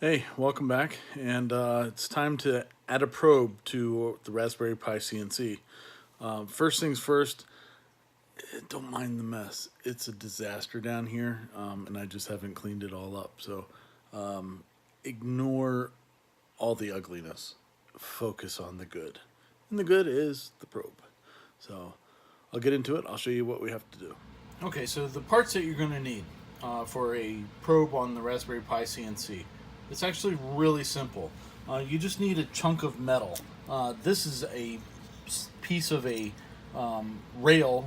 Hey, welcome back, and it's time to add a probe to the Raspberry Pi CNC. First things first, don't mind the mess. It's a disaster down here, and I just haven't cleaned it all up. So ignore all the ugliness. Focus on the good. And the good is the probe. So I'll get into it. I'll show you what we have to do. Okay, so the parts that you're going to need for a probe on the Raspberry Pi CNC. It's actually really simple. You just need a chunk of metal. This is a piece of a rail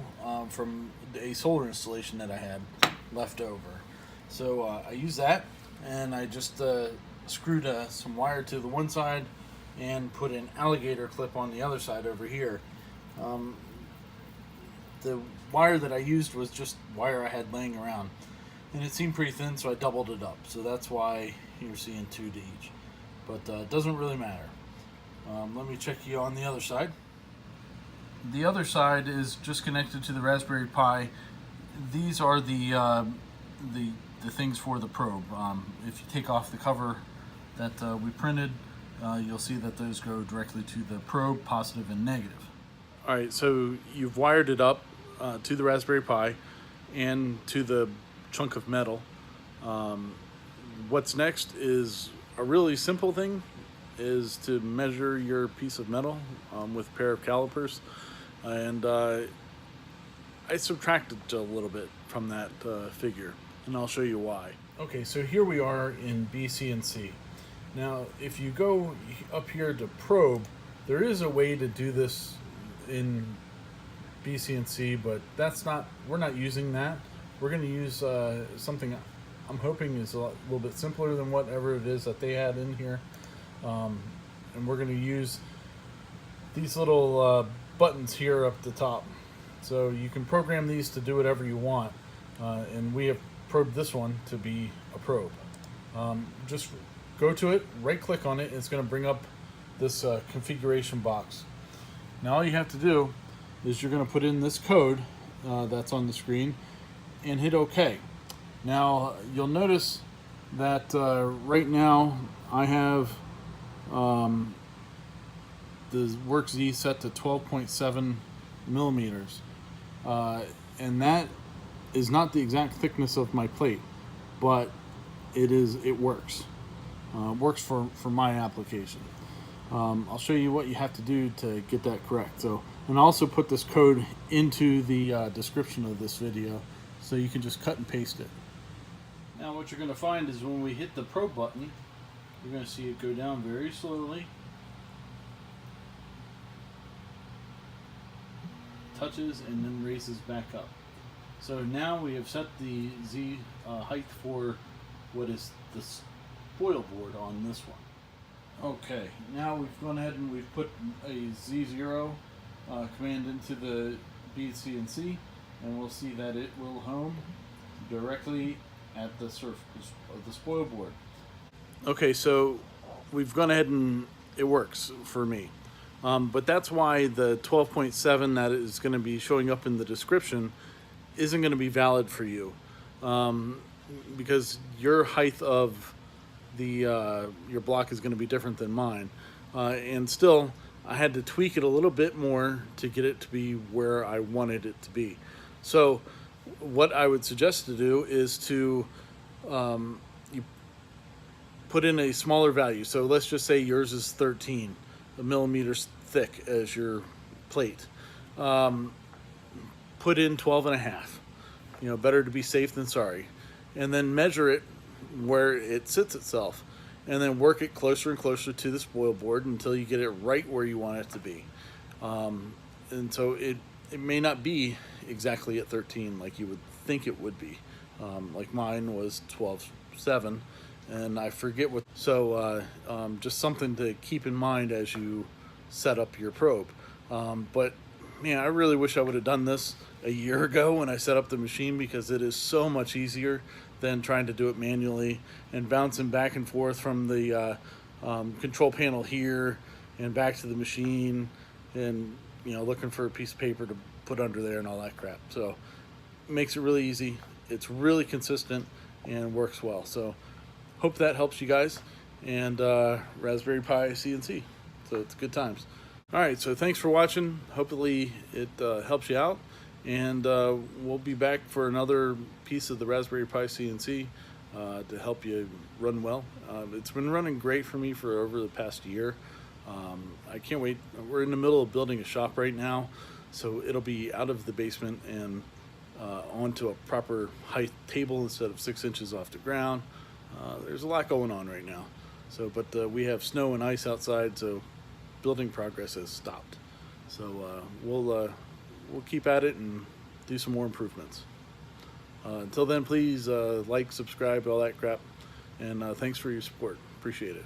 from a solar installation that I had left over. So I use that, and I just screwed some wire to the one side and put an alligator clip on the other side over here. The wire that I used was just wire I had laying around, and it seemed pretty thin, so I doubled it up. So that's why you're seeing 2 to each, but it doesn't really matter. Let me check you on the other side. The other side is just connected to the Raspberry Pi. These are the things for the probe. If you take off the cover that we printed, you'll see that those go directly to the probe, positive and negative. All right, so you've wired it up to the Raspberry Pi and to the chunk of metal. What's next is a really simple thing, is to measure your piece of metal with a pair of calipers, and I subtracted a little bit from that figure, and I'll show you why. Okay, so here we are in bCNC. Now if you go up here to probe, there is a way to do this in bCNC, but we're not using that. We're going to use something I'm hoping is a little bit simpler than whatever it is that they had in here. And we're going to use these little buttons here up the top. So you can program these to do whatever you want. And we have probed this one to be a probe. Just go to it, right click on it, and it's going to bring up this configuration box. Now all you have to do is you're going to put in this code that's on the screen and hit OK. Now you'll notice that right now I have the work Z set to 12.7 millimeters, and that is not the exact thickness of my plate, but it works. Works for my application. I'll show you what you have to do to get that correct. So, and I'll also put this code into the description of this video, so you can just cut and paste it. Now what you're going to find is when we hit the probe button, you're going to see it go down very slowly, touches, and then raises back up. So now we have set the Z height for what is the spoil board on this one. Okay, now we've gone ahead and we've put a Z0 command into the bCNC, and we'll see that it will home directly at the surface of the spoil board. Okay, so we've gone ahead and it works for me. But that's why the 12.7 that is going to be showing up in the description isn't going to be valid for you, because your height of your block is going to be different than mine, and still I had to tweak it a little bit more to get it to be where I wanted it to be. So what I would suggest to do is to you put in a smaller value. So let's just say yours is 13 millimeters thick as your plate. Put in 12.5. Better to be safe than sorry. And then measure it where it sits itself, and then work it closer and closer to the spoil board until you get it right where you want it to be. And so it may not be exactly at 13 like you would think it would be. Like mine was 12.7, and I forget what. So just something to keep in mind as you set up your probe. But man, I really wish I would have done this a year ago when I set up the machine, because it is so much easier than trying to do it manually and bouncing back and forth from the control panel here and back to the machine, and looking for a piece of paper to put under there and all that crap. So it makes it really easy. It's really consistent and works well. So hope that helps you guys. and Raspberry Pi Cnc. So it's good times. All right, so thanks for watching. Hopefully it helps you out, and we'll be back for another piece of the Raspberry Pi Cnc to help you run well. It's been running great for me for over the past year. I can't wait. We're in the middle of building a shop right now, so it'll be out of the basement and onto a proper height table instead of 6 inches off the ground. There's a lot going on right now. So, but we have snow and ice outside, so building progress has stopped. So we'll keep at it and do some more improvements. Until then, please like, subscribe, all that crap, and thanks for your support. Appreciate it.